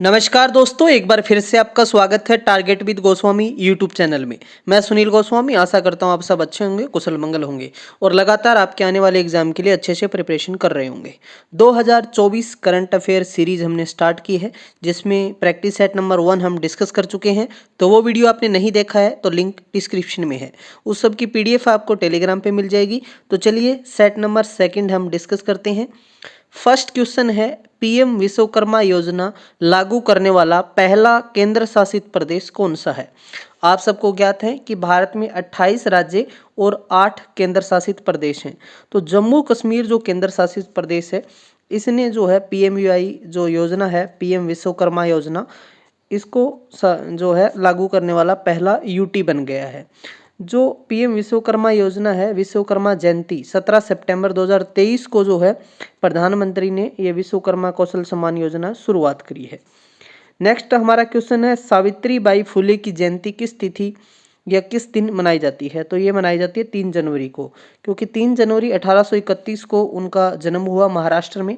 नमस्कार दोस्तों, एक बार फिर से आपका स्वागत है target with Goswami YouTube channel में। मैं सुनील गोस्वामी आशा करता हूं आप सब अच्छे होंगे, कुशल मंगल होंगे और लगातार आपके आने वाले एग्जाम के लिए अच्छे से प्रिपरेशन कर रहे होंगे। 2024 करंट अफेयर सीरीज हमने स्टार्ट की है, जिसमें प्रैक्टिस सेट नंबर 1 हम डिस्कस कर चुके हैं। तो वो वीडियो आपने नहीं देखा है तो लिंक डिस्क्रिप्शन में है, उस सब की PDF आपको टेलीग्राम पर मिल जाएगी। तो चलिए सेट नंबर 2 हम डिस्कस करते हैं। फर्स्ट क्वेश्चन है, पीएम विश्वकर्मा योजना लागू करने वाला पहला केंद्र शासित प्रदेश कौन सा है। आप सबको ज्ञात है कि भारत में 28 राज्य और 8 केंद्र शासित प्रदेश हैं। तो जम्मू कश्मीर जो केंद्र शासित प्रदेश है, इसने जो है PMUI जो योजना है, पीएम विश्वकर्मा योजना, इसको जो है लागू करने वाला पहला UT बन गया है। जो पीएम विश्वकर्मा योजना है, विश्वकर्मा जयंती 17 सितंबर 2023 को जो है प्रधानमंत्री ने ये विश्वकर्मा कौशल सम्मान योजना शुरुआत करी है। नेक्स्ट हमारा क्वेश्चन है, सावित्री बाई फुले की जयंती किस तिथि या किस दिन मनाई जाती है। तो ये मनाई जाती है 3 जनवरी को, क्योंकि 3 जनवरी 1831 को उनका जन्म हुआ महाराष्ट्र में।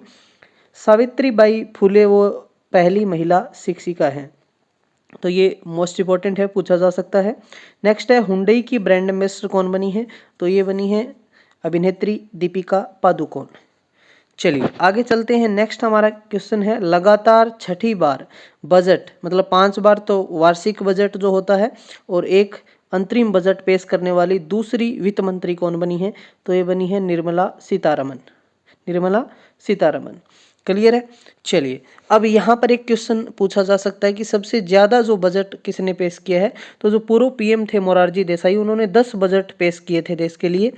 सावित्री बाई फुले वो पहली महिला शिक्षिका हैं। तो ये मोस्ट इंपॉर्टेंट है, पूछा जा सकता है। नेक्स्ट है, हुंडई की ब्रांड एम्बेसडर कौन बनी है। तो ये बनी है अभिनेत्री दीपिका पादुकोण। चलिए आगे चलते हैं। नेक्स्ट हमारा क्वेश्चन है, लगातार छठी बार बजट, मतलब 5 बार तो वार्षिक बजट जो होता है और एक अंतरिम बजट पेश करने वाली दूसरी वित्त मंत्री कौन बनी है। तो ये बनी है निर्मला सीतारमन। निर्मला सीतारमन, क्लियर है। चलिए अब यहाँ पर एक क्वेश्चन पूछा जा सकता है कि सबसे ज़्यादा जो बजट किसने पेश किया है। तो जो पूर्व PM थे मोरारजी देसाई, उन्होंने 10 बजट पेश किए थे देश के लिए,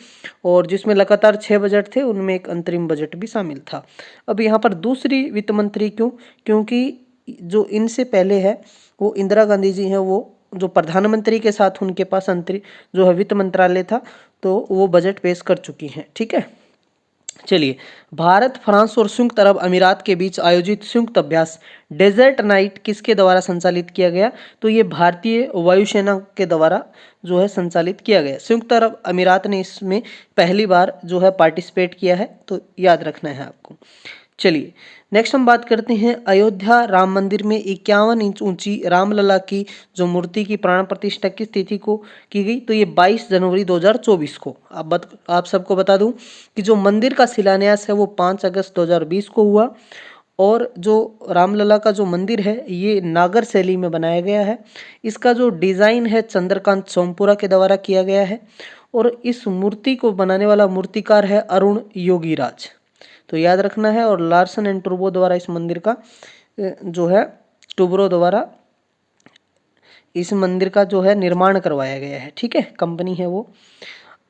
और जिसमें लगातार 6 बजट थे, उनमें एक अंतरिम बजट भी शामिल था। अब यहाँ पर दूसरी वित्त मंत्री क्यों, क्योंकि जो इनसे पहले है वो इंदिरा गांधी जी हैं, वो जो प्रधानमंत्री के साथ उनके पास अंतरिम जो है वित्त मंत्रालय था, तो वो बजट पेश कर चुकी हैं। ठीक है। चलिए, भारत, फ्रांस और संयुक्त अरब अमीरात के बीच आयोजित संयुक्त अभ्यास डेजर्ट नाइट किसके द्वारा संचालित किया गया। तो ये भारतीय वायुसेना के द्वारा जो है संचालित किया गया। संयुक्त अरब अमीरात ने इसमें पहली बार जो है पार्टिसिपेट किया है, तो याद रखना है आपको। चलिए नेक्स्ट हम बात करते हैं, अयोध्या राम मंदिर में 51 इंच ऊंची रामलला की जो मूर्ति की प्राण प्रतिष्ठा किस तिथि को की गई। तो ये 22 जनवरी 2024 को। आप सबको बता दूं कि जो मंदिर का शिलान्यास है वो 5 अगस्त 2020 को हुआ, और जो रामलला का जो मंदिर है ये नागर शैली में बनाया गया है। इसका जो डिज़ाइन है चंद्रकांत सोमपुरा के द्वारा किया गया है, और इस मूर्ति को बनाने वाला मूर्तिकार है अरुण योगीराज। तो याद रखना है। और लार्सन एंड टूब्रो द्वारा इस मंदिर का जो है टूब्रो द्वारा इस मंदिर का जो है निर्माण करवाया गया है। ठीक है, कंपनी है वो।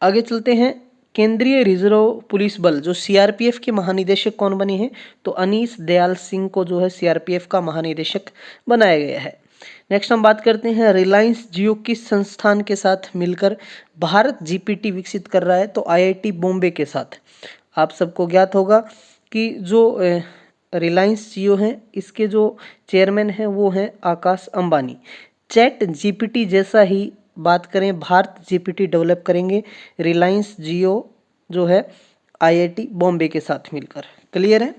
आगे चलते हैं, केंद्रीय रिजर्व पुलिस बल जो CRPF के महानिदेशक कौन बने हैं। तो अनीस दयाल सिंह को जो है CRPF का महानिदेशक बनाया गया है। नेक्स्ट हम बात करते हैं, रिलायंस जियो किस संस्थान के साथ मिलकर भारत GPT विकसित कर रहा है। तो IIT बॉम्बे के साथ। आप सबको ज्ञात होगा कि जो रिलायंस जियो है, इसके जो चेयरमैन हैं वो हैं आकाश अंबानी। चैट GPT जैसा ही बात करें, भारत GPT डेवलप करेंगे रिलायंस जियो जो है IIT बॉम्बे के साथ मिलकर। क्लियर है।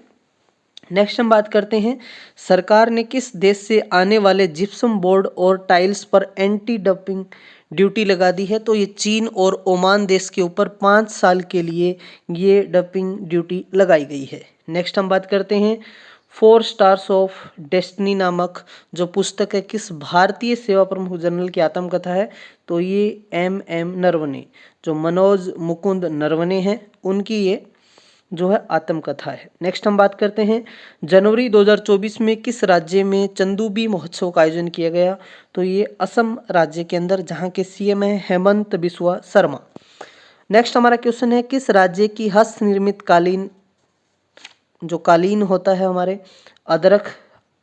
नेक्स्ट हम बात करते हैं, सरकार ने किस देश से आने वाले जिप्सम बोर्ड और टाइल्स पर एंटी डंपिंग ड्यूटी लगा दी है। तो ये चीन और ओमान देश के ऊपर 5 साल के लिए ये डंपिंग ड्यूटी लगाई गई है। नेक्स्ट हम बात करते हैं, 4 स्टार्स ऑफ डेस्टिनी नामक जो पुस्तक है किस भारतीय सेवा प्रमुख जनरल की आत्मकथा है। तो ये MM नरवणे, जो मनोज मुकुंद नरवणे हैं, उनकी ये जो है आत्मकथा है। नेक्स्ट हम बात करते हैं, जनवरी 2024 में किस राज्य में चंदूबी महोत्सव का आयोजन किया गया। तो ये असम राज्य के अंदर, जहां के CM है हेमंत बिस्वा शर्मा। नेक्स्ट हमारा क्वेश्चन है, किस राज्य की हस्त निर्मित कालीन जो कालीन होता है हमारे अदरक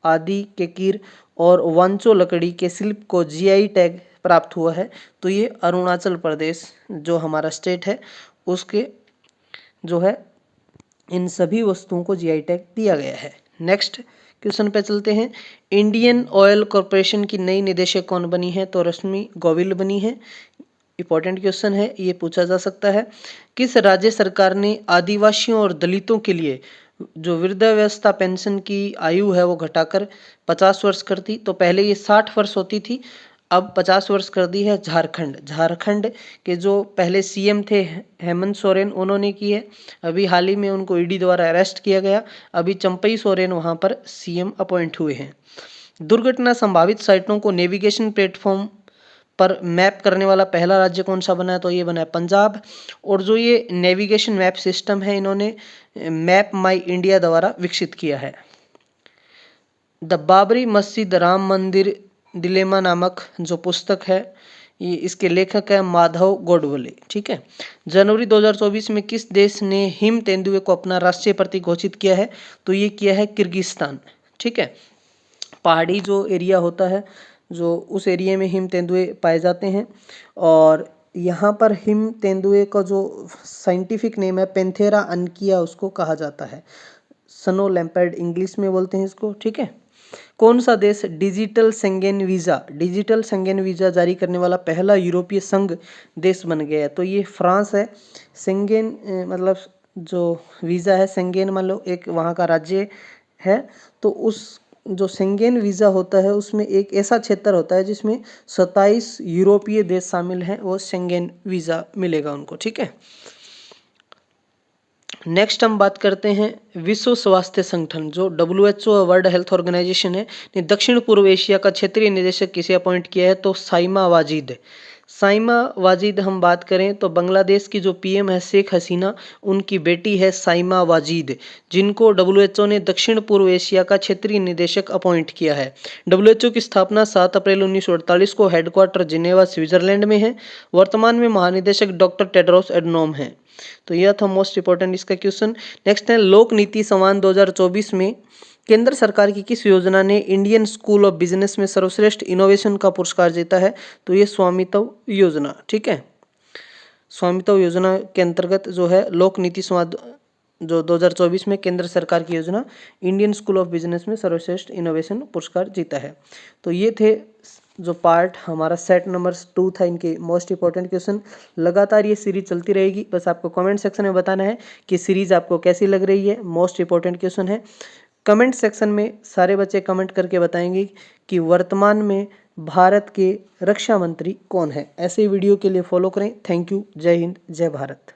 आदि के कीर और वांचो लकड़ी के शिल्प को GI टैग प्राप्त हुआ है। तो ये अरुणाचल प्रदेश जो हमारा स्टेट है उसके जो है इन सभी वस्तुओं को GI टैग दिया गया है। नेक्स्ट क्वेश्चन पे चलते हैं, इंडियन ऑयल कॉरपोरेशन की नई निदेशक कौन बनी है। तो रश्मि गोविल बनी है। इंपॉर्टेंट क्वेश्चन है, ये पूछा जा सकता है। किस राज्य सरकार ने आदिवासियों और दलितों के लिए जो वृद्धावस्था पेंशन की आयु है वो घटाकर 50 वर्ष कर दी। तो पहले ये 60 वर्ष होती थी, अब 50 वर्ष कर दी है। झारखंड के जो पहले सीएम थे हेमंत सोरेन, उन्होंने की है। अभी हाल ही में उनको ईडी द्वारा अरेस्ट किया गया। अभी चंपई सोरेन वहाँ पर सीएम अपॉइंट हुए हैं। दुर्घटना संभावित साइटों को नेविगेशन प्लेटफॉर्म पर मैप करने वाला पहला राज्य कौन सा बना है? तो ये बना है पंजाब। और जो ये नेविगेशन मैप सिस्टम है, इन्होंने मैप माई इंडिया द्वारा विकसित किया है। द बाबरी मस्जिद राम मंदिर डिलेमा नामक जो पुस्तक है, ये इसके लेखक है माधव गोडबोले। ठीक है। जनवरी 2024 में किस देश ने हिम तेंदुए को अपना राष्ट्रीय प्रतीक घोषित किया है? तो ये किया है किर्गिस्तान। ठीक है। पहाड़ी जो एरिया होता है, जो उस एरिया में हिम तेंदुए पाए जाते हैं। और यहाँ पर हिम तेंदुए का जो साइंटिफिक नेम है पेंथेरा अनकिया उसको कहा जाता है। स्नो लेपर्ड इंग्लिश में बोलते हैं इसको। ठीक है। कौन सा देश डिजिटल शेंगेन वीज़ा जारी करने वाला पहला यूरोपीय संघ देश बन गया है? तो ये फ्रांस है। शेंगेन मतलब जो वीज़ा है, शेंगेन मान लो एक वहाँ का राज्य है, तो उस जो शेंगेन वीज़ा होता है उसमें एक ऐसा क्षेत्र होता है जिसमें 27 यूरोपीय देश शामिल हैं, वो शेंगेन वीज़ा मिलेगा उनको। ठीक है। नेक्स्ट हम बात करते हैं विश्व स्वास्थ्य संगठन जो WHO वर्ल्ड हेल्थ ऑर्गेनाइजेशन है ने दक्षिण पूर्व एशिया का क्षेत्रीय निदेशक किसे अपॉइंट किया है? तो साइमा वाजिद हम बात करें तो बांग्लादेश की जो पीएम है शेख हसीना, उनकी बेटी है साइमा वाजिद, जिनको WHO ने दक्षिण पूर्व एशिया का क्षेत्रीय निदेशक अपॉइंट किया है। WHO की स्थापना 7 अप्रैल 1948 को हेडक्वार्टर जिनेवा स्विट्जरलैंड में है। वर्तमान में महानिदेशक डॉक्टर टेड्रोस एडनोम है। तो यह था मोस्ट इंपॉर्टेंट इसका क्वेश्चन। नेक्स्ट है लोक नीति सम्मान 2024 में केंद्र सरकार की किस योजना ने इंडियन स्कूल ऑफ बिजनेस में सर्वश्रेष्ठ इनोवेशन का पुरस्कार जीता है? तो ये स्वामित्व योजना। ठीक है। स्वामित्व योजना के अंतर्गत जो है लोक नीति संवाद जो 2024 में केंद्र सरकार की योजना इंडियन स्कूल ऑफ बिजनेस में सर्वश्रेष्ठ इनोवेशन पुरस्कार जीता है। तो ये थे जो पार्ट हमारा सेट नंबर 2 था, इनके मोस्ट इंपॉर्टेंट क्वेश्चन। लगातार ये सीरीज चलती रहेगी, बस आपको कमेंट सेक्शन में बताना है कि सीरीज आपको कैसी लग रही है। मोस्ट इंपॉर्टेंट क्वेश्चन है। कमेंट सेक्शन में सारे बच्चे कमेंट करके बताएंगे कि वर्तमान में भारत के रक्षा मंत्री कौन है। ऐसे वीडियो के लिए फॉलो करें। Thank you. जय हिंद, जय भारत।